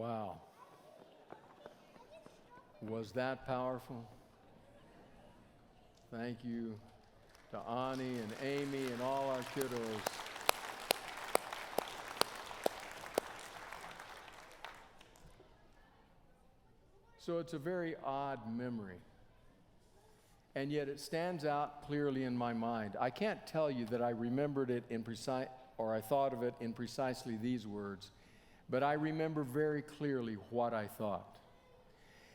Wow. Was that powerful? Thank you to Ani and Amy and all our kiddos. So it's a very odd memory, and yet it stands out clearly in my mind. I can't tell you that I remembered it or I thought of it in precisely these words, but I remember very clearly what I thought.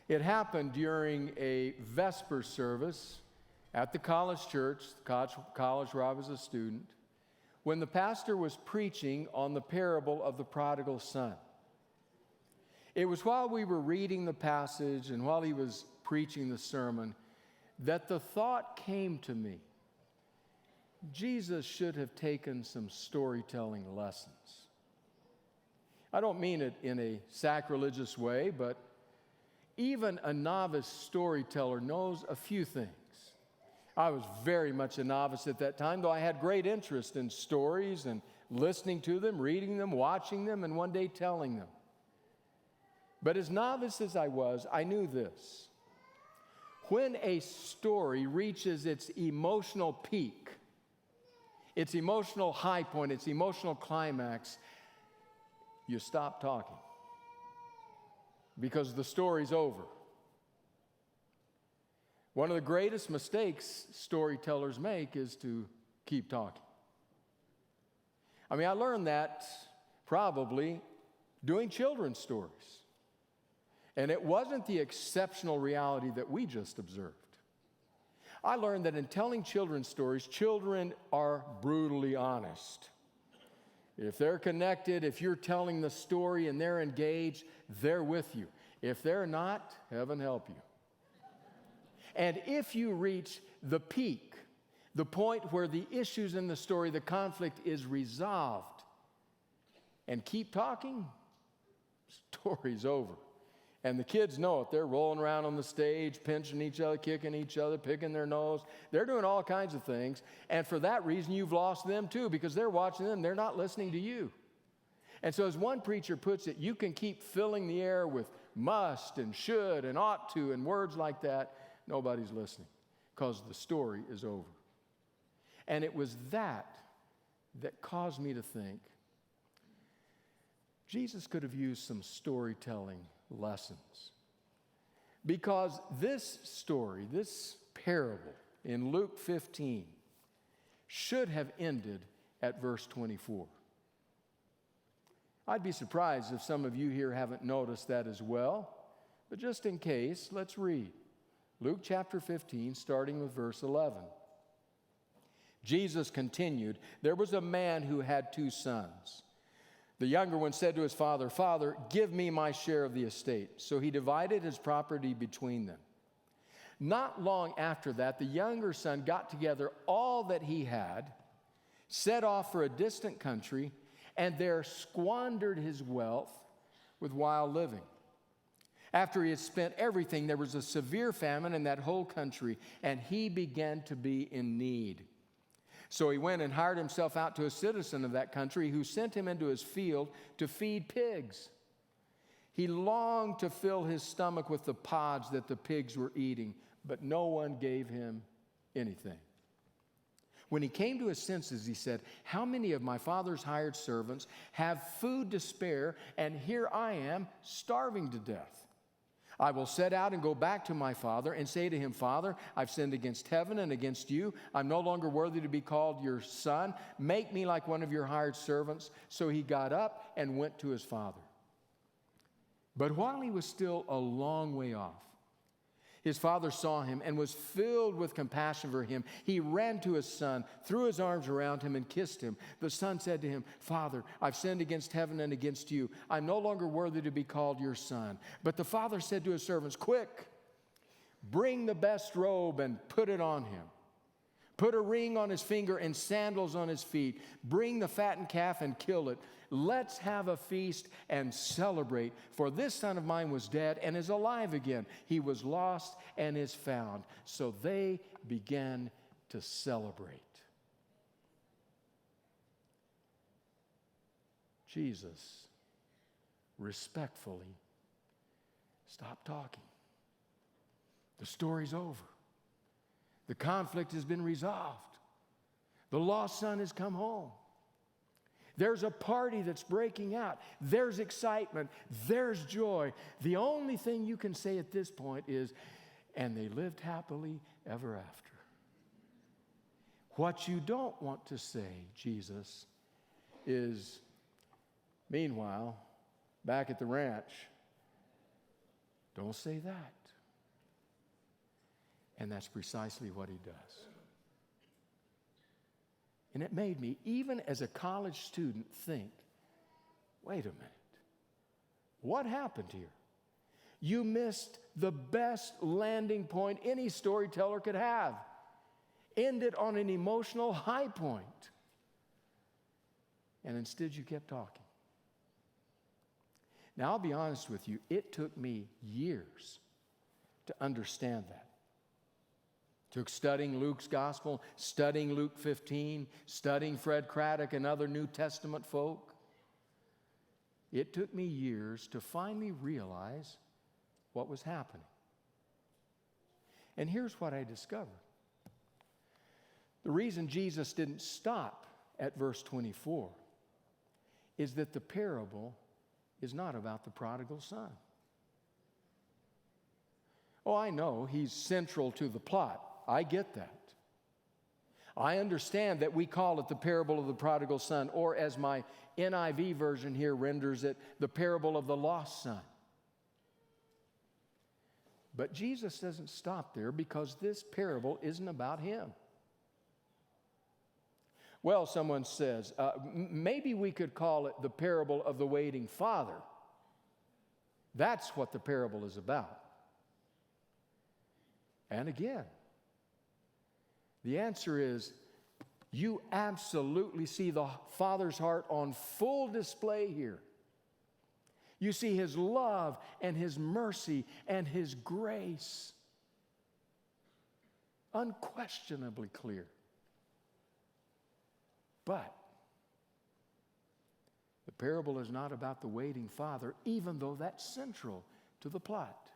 It happened during a Vesper service at the college church, the college where I was a student, when the pastor was preaching on the parable of the prodigal son. It was while we were reading the passage and while he was preaching the sermon that the thought came to me, Jesus should have taken some storytelling lessons. I don't mean it in a sacrilegious way, but even a novice storyteller knows a few things. I was very much a novice at that time, though I had great interest in stories and listening to them, reading them, watching them, and one day telling them. But as novice as I was, I knew this. When a story reaches its emotional peak, its emotional high point, its emotional climax, you stop talking because the story's over. One of the greatest mistakes storytellers make is to keep talking. I mean, I learned that probably doing children's stories. And it wasn't the exceptional reality that we just observed. I learned that in telling children's stories, children are brutally honest. If they're connected, if you're telling the story and they're engaged, they're with you. If they're not, heaven help you. And if you reach the peak, the point where the issues in the story, the conflict is resolved, and keep talking, story's over. And the kids know it. They're rolling around on the stage, pinching each other, kicking each other, picking their nose. They're doing all kinds of things. And for that reason, you've lost them too, because they're watching them. They're not listening to you. And so as one preacher puts it, you can keep filling the air with must and should and ought to and words like that. Nobody's listening because the story is over. And it was that caused me to think Jesus could have used some storytelling lessons. Because this story, this parable in Luke 15 should have ended at verse 24. I'd be surprised if some of you here haven't noticed that as well, but just in case, let's read. Luke chapter 15, starting with verse 11. Jesus continued, "There was a man who had 2 sons. The younger one said to his father, 'Father, give me my share of the estate.' So he divided his property between them. Not long after that, the younger son got together all that he had, set off for a distant country, and there squandered his wealth with wild living. After he had spent everything, there was a severe famine in that whole country, and he began to be in need. So he went and hired himself out to a citizen of that country who sent him into his field to feed pigs. He longed to fill his stomach with the pods that the pigs were eating, but no one gave him anything. When he came to his senses, he said, 'How many of my father's hired servants have food to spare, and here I am starving to death? I will set out and go back to my father and say to him, Father, I've sinned against heaven and against you. I'm no longer worthy to be called your son. Make me like one of your hired servants.' So he got up and went to his father. But while he was still a long way off, his father saw him and was filled with compassion for him. He ran to his son, threw his arms around him, and kissed him. The son said to him, 'Father, I've sinned against heaven and against you. I'm no longer worthy to be called your son.' But the father said to his servants, 'Quick, bring the best robe and put it on him. Put a ring on his finger and sandals on his feet. Bring the fattened calf and kill it. Let's have a feast and celebrate. For this son of mine was dead and is alive again. He was lost and is found.' So they began to celebrate." Jesus respectfully stop talking. The story's over. The conflict has been resolved. The lost son has come home. There's a party that's breaking out. There's excitement. There's joy. The only thing you can say at this point is, and they lived happily ever after. What you don't want to say, Jesus, is, meanwhile, back at the ranch, don't say that. And that's precisely what he does. And it made me, even as a college student, think, wait a minute. What happened here? You missed the best landing point any storyteller could have. Ended on an emotional high point. And instead you kept talking. Now, I'll be honest with you, it took me years to understand that. Took studying Luke's gospel, studying Luke 15, studying Fred Craddock and other New Testament folk. It took me years to finally realize what was happening. And here's what I discovered. The reason Jesus didn't stop at verse 24 is that the parable is not about the prodigal son. Oh, I know he's central to the plot. I get that. I understand that we call it the parable of the prodigal son, or as my NIV version here renders it, the parable of the lost son. But Jesus doesn't stop there because this parable isn't about him. Well, someone says, maybe we could call it the parable of the waiting father. That's what the parable is about. And again, the answer is, you absolutely see the Father's heart on full display here. You see His love and His mercy and His grace. Unquestionably clear. But the parable is not about the waiting father, even though that's central to the plot.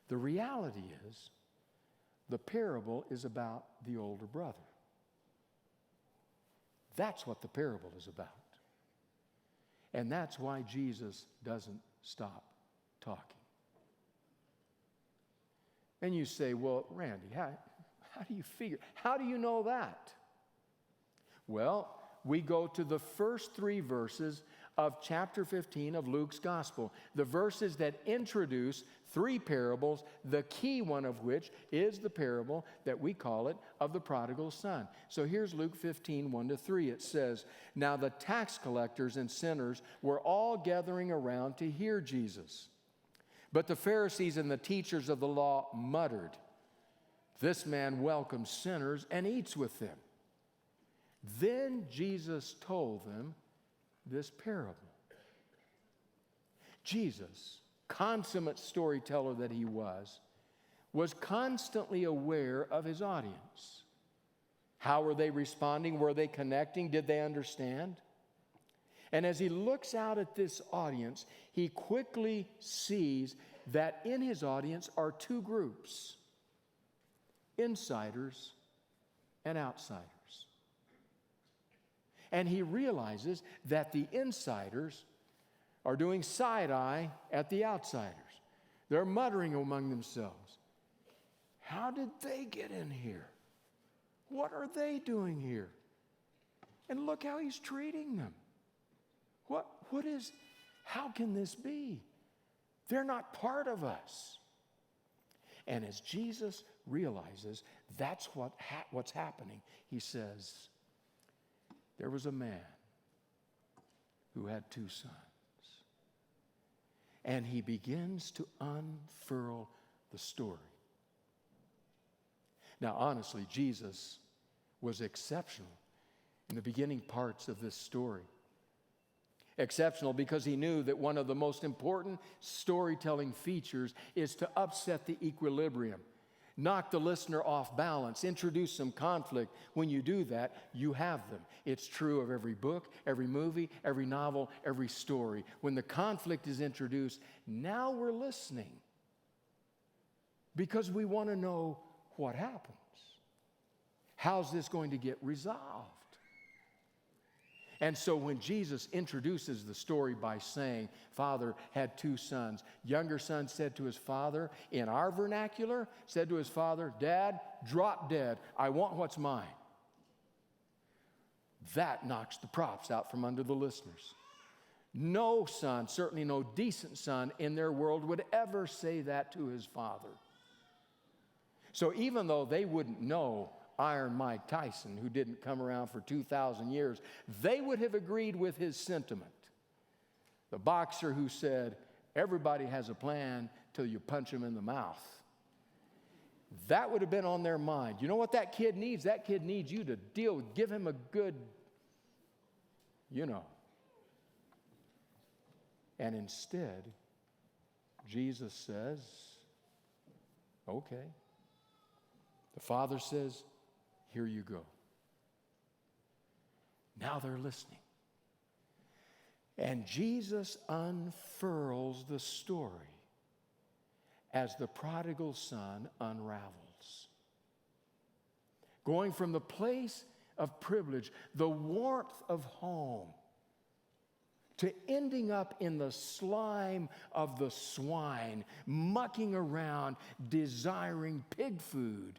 The reality is, the parable is about the older brother. That's what the parable is about. And that's why Jesus doesn't stop talking. And you say, well, Randy, how do you figure? How do you know that? Well, we go to the first 3 verses of chapter 15 of Luke's gospel, the verses that introduce 3 parables, the key one of which is the parable that we call it of the prodigal son. So here's Luke 15, 1-3. It says, now the tax collectors and sinners were all gathering around to hear Jesus. But the Pharisees and the teachers of the law muttered, this man welcomes sinners and eats with them. Then Jesus told them this parable. Jesus, consummate storyteller that he was constantly aware of his audience. How were they responding? Were they connecting? Did they understand? And as he looks out at this audience, he quickly sees that in his audience are 2 groups, insiders and outsiders. And he realizes that the insiders are doing side-eye at the outsiders. They're muttering among themselves. How did they get in here? What are they doing here? And look how he's treating them. How can this be? They're not part of us. And as Jesus realizes that's what's happening, he says, there was a man who had 2 sons. And he begins to unfurl the story. Now, honestly, Jesus was exceptional in the beginning parts of this story. Exceptional because he knew that one of the most important storytelling features is to upset the equilibrium. knock the listener off balance, introduce some conflict. When you do that, you have them. It's true of every book, every movie, every novel, every story. When the conflict is introduced, now we're listening because we want to know what happens. How's this going to get resolved? And so when Jesus introduces the story by saying, father had two sons, younger son said to his father, in our vernacular, said to his father, Dad, drop dead. I want what's mine. That knocks the props out from under the listeners. No son, certainly no decent son in their world would ever say that to his father. So even though they wouldn't know Iron Mike Tyson, who didn't come around for 2,000 years, they would have agreed with his sentiment. The boxer who said, everybody has a plan till you punch him in the mouth. That would have been on their mind. You know what that kid needs? That kid needs you to deal with, give him a good, And instead, Jesus says, okay. The father says, here you go. Now they're listening. And Jesus unfurls the story as the prodigal son unravels. Going from the place of privilege, the warmth of home, to ending up in the slime of the swine, mucking around, desiring pig food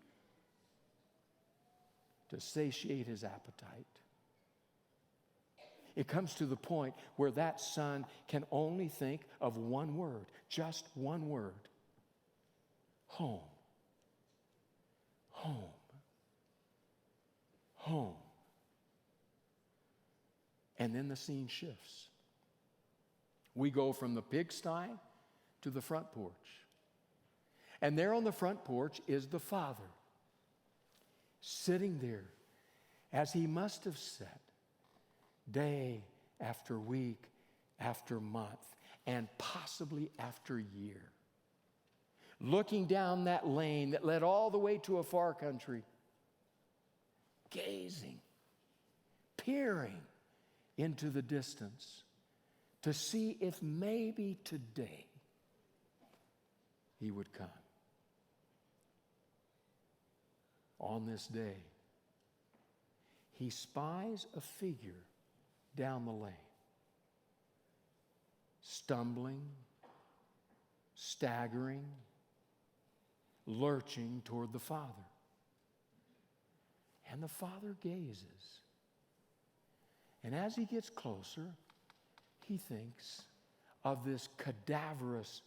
to satiate his appetite. It comes to the point where that son can only think of one word, just one word. Home. Home. Home. And then the scene shifts. We go from the pigsty to the front porch. And there on the front porch is the father, sitting there as he must have sat day after week after month and possibly after year, looking down that lane that led all the way to a far country, gazing, peering into the distance to see if maybe today he would come. On this day, he spies a figure down the lane, stumbling, staggering, lurching toward the Father. And the Father gazes. And as he gets closer, he thinks of this cadaverous,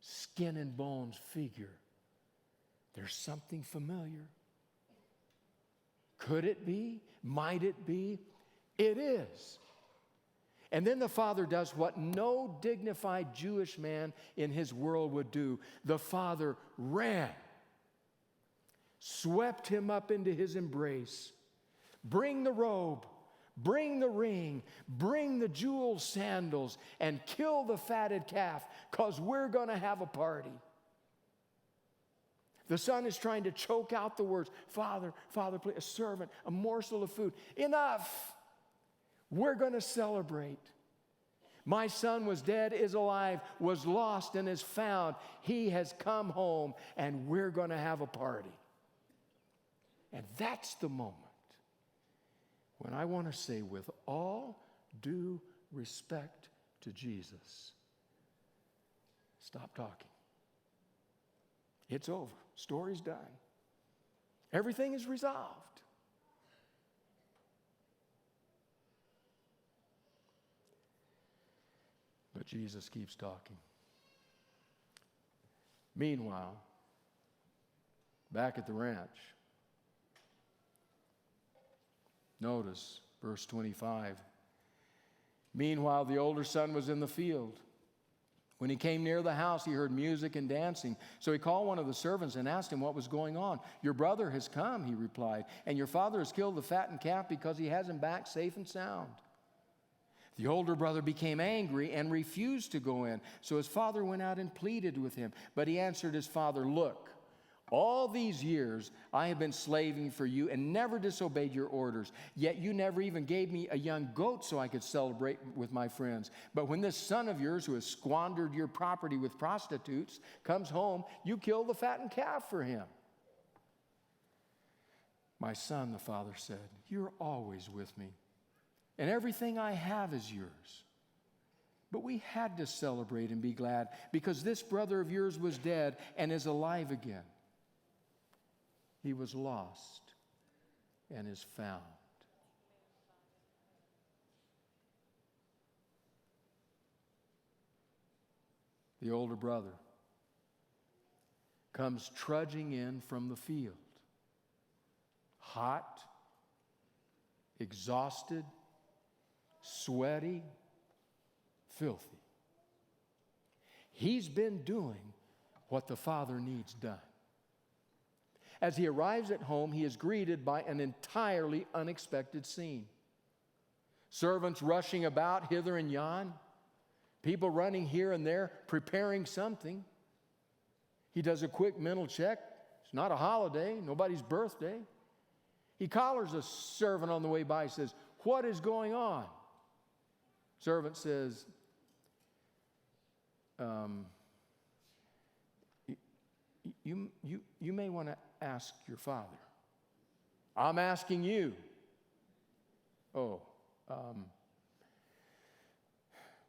skin and bones figure. There's something familiar. Could it be? Might it be? It is. And then the father does what no dignified Jewish man in his world would do. The father ran, swept him up into his embrace. Bring the robe, bring the ring, bring the jeweled sandals, and kill the fatted calf, because we're going to have a party. The son is trying to choke out the words, Father, Father, please, a servant, a morsel of food. Enough! We're going to celebrate. My son was dead, is alive, was lost, and is found. He has come home, and we're going to have a party. And that's the moment when I want to say, with all due respect to Jesus, stop talking. It's over. Story's done. Everything is resolved. But Jesus keeps talking. Meanwhile, back at the ranch, notice verse 25. Meanwhile, the older son was in the field. When he came near the house, he heard music and dancing. So he called one of the servants and asked him what was going on. Your brother has come, he replied, and your father has killed the fattened calf because he has him back safe and sound. The older brother became angry and refused to go in. So his father went out and pleaded with him. But he answered his father, look, All these years I have been slaving for you and never disobeyed your orders. Yet you never even gave me a young goat so I could celebrate with my friends. But when this son of yours who has squandered your property with prostitutes comes home, you kill the fattened calf for him." "My son," the father said, "you're always with me, and everything I have is yours. But we had to celebrate and be glad because this brother of yours was dead and is alive again. He was lost and is found." The older brother comes trudging in from the field, hot, exhausted, sweaty, filthy. He's been doing what the father needs done. As he arrives at home, he is greeted by an entirely unexpected scene. Servants rushing about hither and yon, people running here and there, preparing something. He does a quick mental check. It's not a holiday, nobody's birthday. He collars a servant on the way by, says, "What is going on?" Servant says, you may want to ask your father." "I'm asking you." "Oh,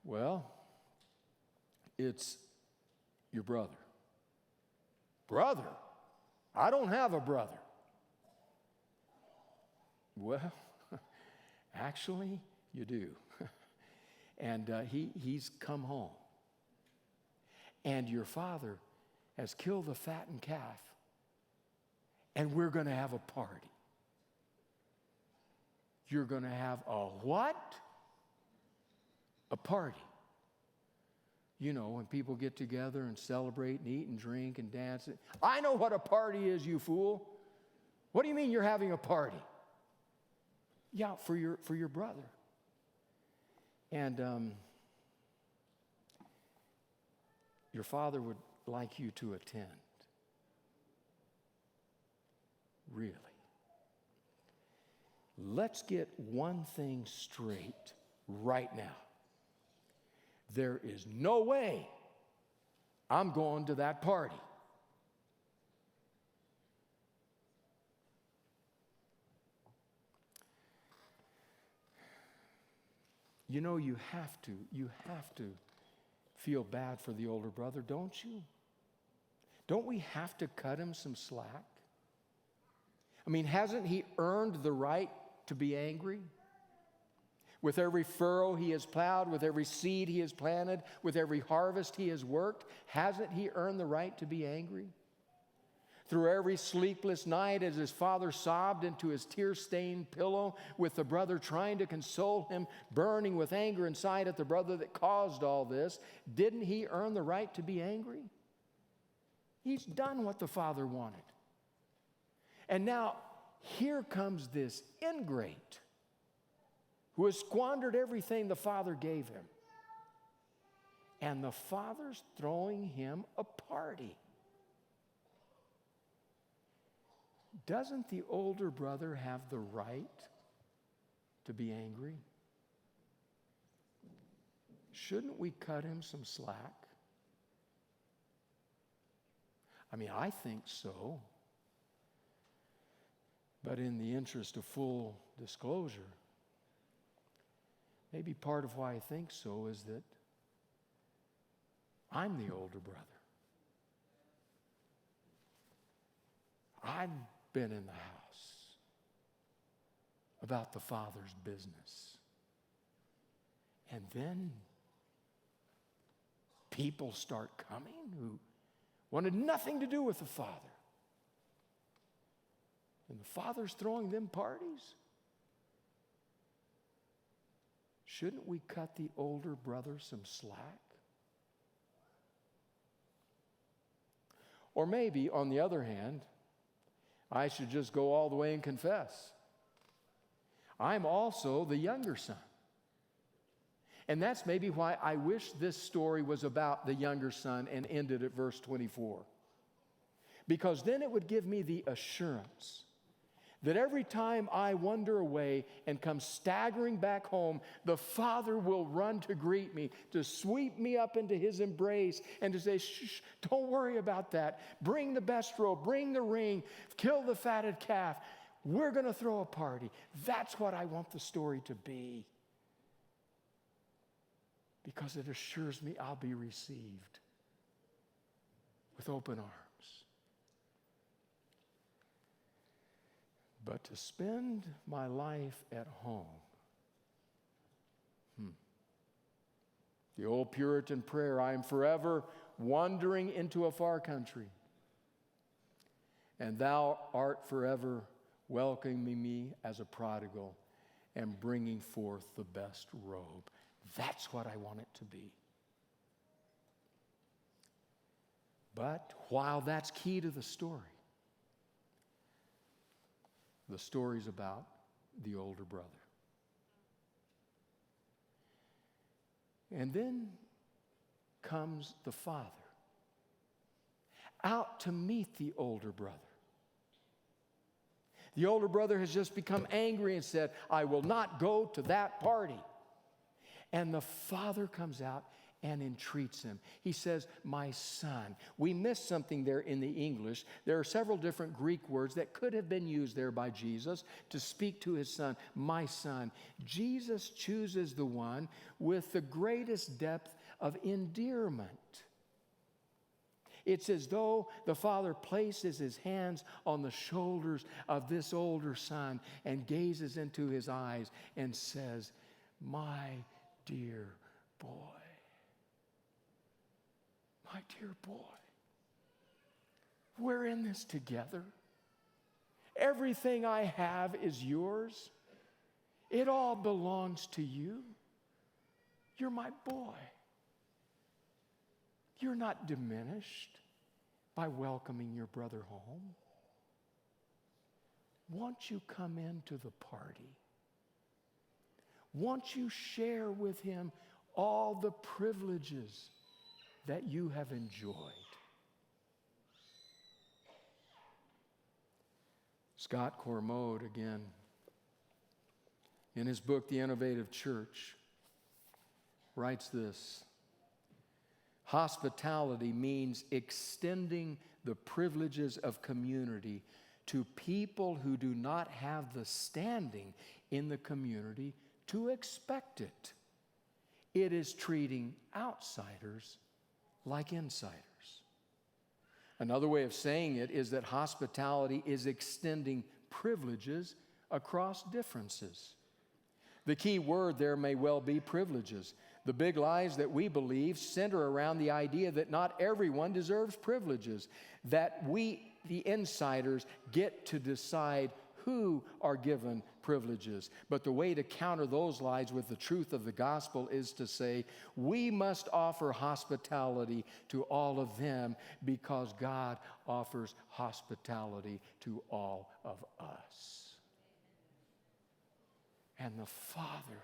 well, it's your brother." "Brother? I don't have a brother." "Well, actually, you do." And he's come home. And your father has killed the fattened calf. And we're going to have a party. You're going to have a what? A party. You know, when people get together and celebrate and eat and drink and dance. "I know what a party is, you fool." "What do you mean you're having a party?" "Yeah, for your brother. And your father would like you to attend." Really? Let's get one thing straight right now. There is no way I'm going to that party. You know, you have to feel bad for the older brother, don't you? Don't we have to cut him some slack? I mean, hasn't he earned the right to be angry? With every furrow he has plowed, with every seed he has planted, with every harvest he has worked, hasn't he earned the right to be angry? Through every sleepless night as his father sobbed into his tear-stained pillow with the brother trying to console him, burning with anger inside at the brother that caused all this, didn't he earn the right to be angry? He's done what the father wanted. And now here comes this ingrate who has squandered everything the father gave him. And the father's throwing him a party. Doesn't the older brother have the right to be angry? Shouldn't we cut him some slack? I mean, I think so. But in the interest of full disclosure, maybe part of why I think so is that I'm the older brother. I've been in the house about the Father's business. And then people start coming who wanted nothing to do with the Father. And the Father's throwing them parties. Shouldn't we cut the older brother some slack? Or maybe, on the other hand, I should just go all the way and confess. I'm also the younger son. And that's maybe why I wish this story was about the younger son and ended at verse 24. because then it would give me the assurance that every time I wander away and come staggering back home, the Father will run to greet me, to sweep me up into His embrace, and to say, shh, don't worry about that. Bring the best robe, bring the ring, kill the fatted calf. We're going to throw a party. That's what I want the story to be, because it assures me I'll be received with open arms. But to spend my life at home, the old Puritan prayer, I am forever wandering into a far country, and thou art forever welcoming me as a prodigal and bringing forth the best robe. That's what I want it to be. But while that's key to the story's about the older brother. And then comes the father out to meet the older brother. The older brother has just become angry and said, I will not go to that party. And the father comes out and entreats him. He says, my son. We missed something there in the English. There are several different Greek words that could have been used there by Jesus to speak to his son, my son. Jesus chooses the one with the greatest depth of endearment. It's as though the father places his hands on the shoulders of this older son and gazes into his eyes and says, my dear boy. My dear boy, we're in this together. Everything I have is yours. It all belongs to you. You're my boy. You're not diminished by welcoming your brother home. Won't you come into the party? Won't you share with him all the privileges that you have enjoyed? Scott Cormode, again, in his book, The Innovative Church, writes this: hospitality means extending the privileges of community to people who do not have the standing in the community to expect it. It is treating outsiders like insiders. Another way of saying it is that hospitality is extending privileges across differences. The key word there may well be privileges. The big lies that we believe center around the idea that not everyone deserves privileges, that we, the insiders, get to decide who are given privileges. But the way to counter those lies with the truth of the gospel is to say, we must offer hospitality to all of them because God offers hospitality to all of us. And the Father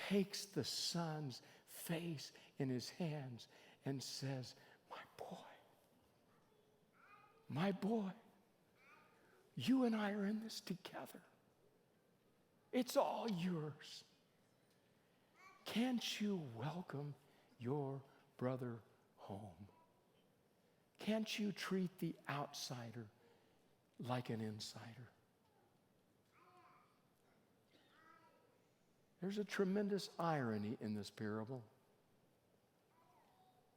takes the Son's face in his hands and says, my boy, you and I are in this together. It's all yours. Can't you welcome your brother home? Can't you treat the outsider like an insider? There's a tremendous irony in this parable.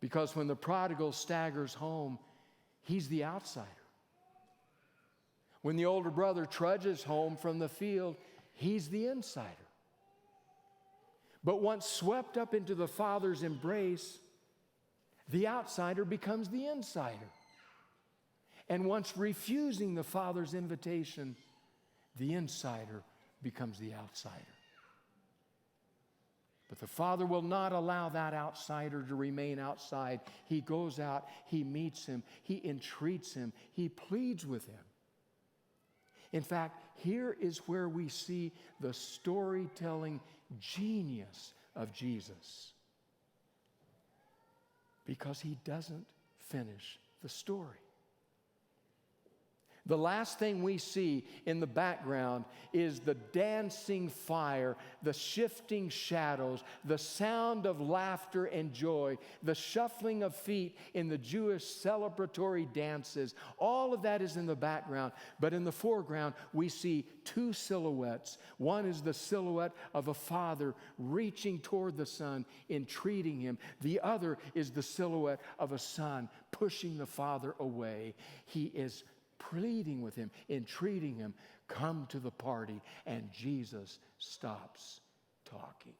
Because when the prodigal staggers home, he's the outsider. When the older brother trudges home from the field, he's the insider. But once swept up into the Father's embrace, the outsider becomes the insider. And once refusing the Father's invitation, the insider becomes the outsider. But the Father will not allow that outsider to remain outside. He goes out, he meets him, he entreats him, he pleads with him. In fact, here is where we see the storytelling genius of Jesus. Because he doesn't finish the story. The last thing we see in the background is the dancing fire, the shifting shadows, the sound of laughter and joy, the shuffling of feet in the Jewish celebratory dances. All of that is in the background, but in the foreground we see two silhouettes. One is the silhouette of a father reaching toward the son, entreating him. The other is the silhouette of a son pushing the father away. He is pleading with him, entreating him, come to the party, and Jesus stops talking.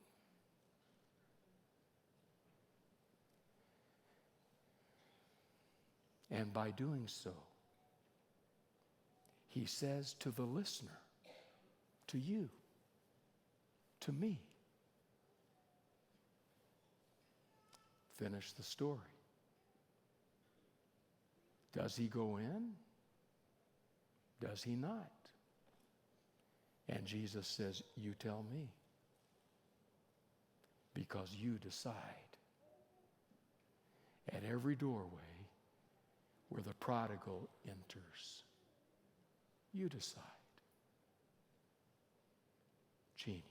And by doing so, he says to the listener, to you, to me, finish the story. Does he go in? Does he not? And Jesus says, you tell me, because you decide. At every doorway where the prodigal enters, you decide. Genius.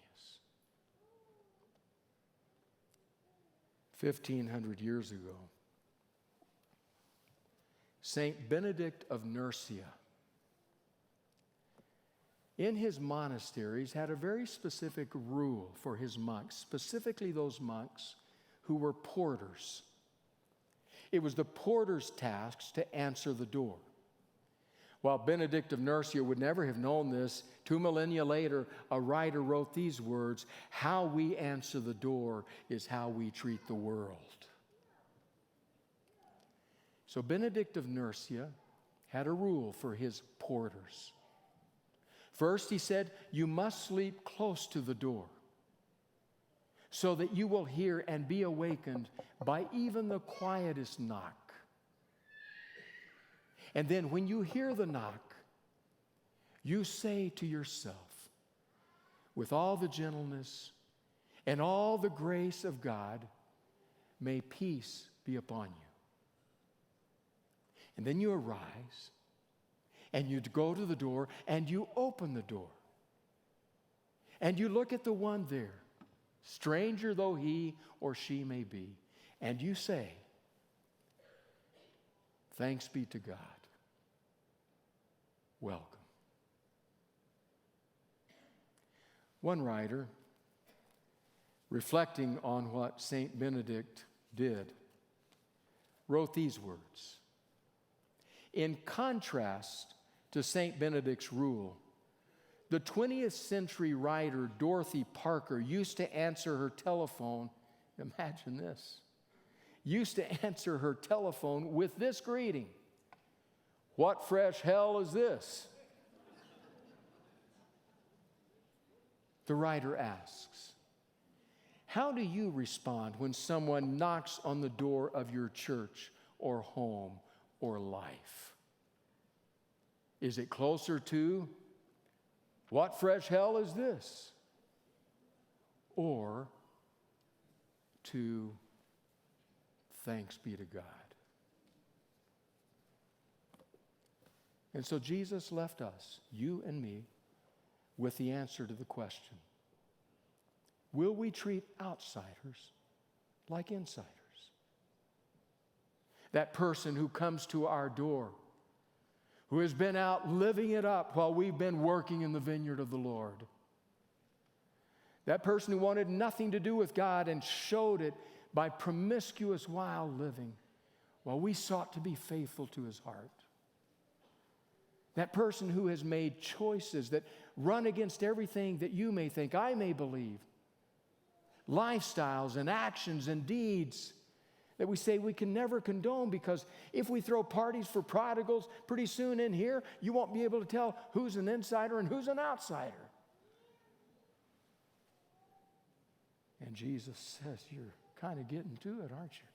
1,500 years ago, Saint Benedict of Nursia, in his monasteries, had a very specific rule for his monks, specifically those monks who were porters. It was the porter's task to answer the door. While Benedict of Nursia would never have known this, 2 millennia later, a writer wrote these words, "How we answer the door is how we treat the world." So Benedict of Nursia had a rule for his porters. First, he said, you must sleep close to the door so that you will hear and be awakened by even the quietest knock. And then when you hear the knock, you say to yourself, with all the gentleness and all the grace of God, may peace be upon you. And then you arise, and you go to the door, and you open the door. And you look at the one there, stranger though he or she may be, and you say, thanks be to God. Welcome. One writer, reflecting on what Saint Benedict did, wrote these words. In contrast to St. Benedict's rule, the 20th century writer Dorothy Parker used to answer her telephone, imagine this, used to answer her telephone with this greeting, "What fresh hell is this?" The writer asks, how do you respond when someone knocks on the door of your church or home or life? Is it closer to, what fresh hell is this? Or to, thanks be to God? And so Jesus left us, you and me, with the answer to the question. Will we treat outsiders like insiders? That person who comes to our door, who has been out living it up while we've been working in the vineyard of the Lord. That person who wanted nothing to do with God and showed it by promiscuous, wild living while we sought to be faithful to his heart. That person who has made choices that run against everything that you may think, I may believe. Lifestyles and actions and deeds that we say we can never condone, because if we throw parties for prodigals, pretty soon in here, you won't be able to tell who's an insider and who's an outsider. And Jesus says, you're kind of getting to it, aren't you?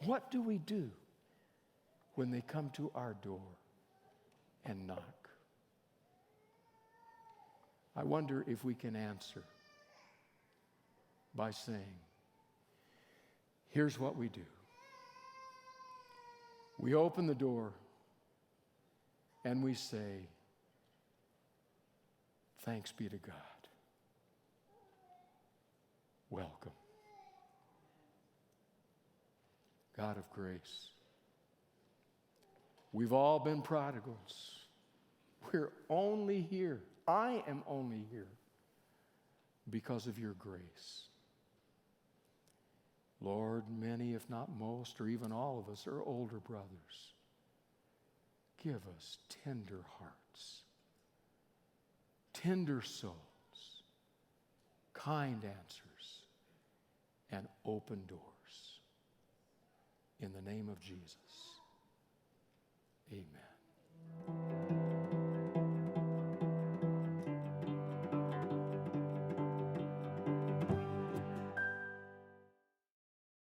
What do we do when they come to our door and knock? I wonder if we can answer by saying, here's what we do. We open the door and we say, thanks be to God. Welcome. God of grace, we've all been prodigals. We're only here. I am only here because of your grace. Lord, many, if not most, or even all of us, are older brothers. Give us tender hearts, tender souls, kind answers, and open doors. In the name of Jesus, amen.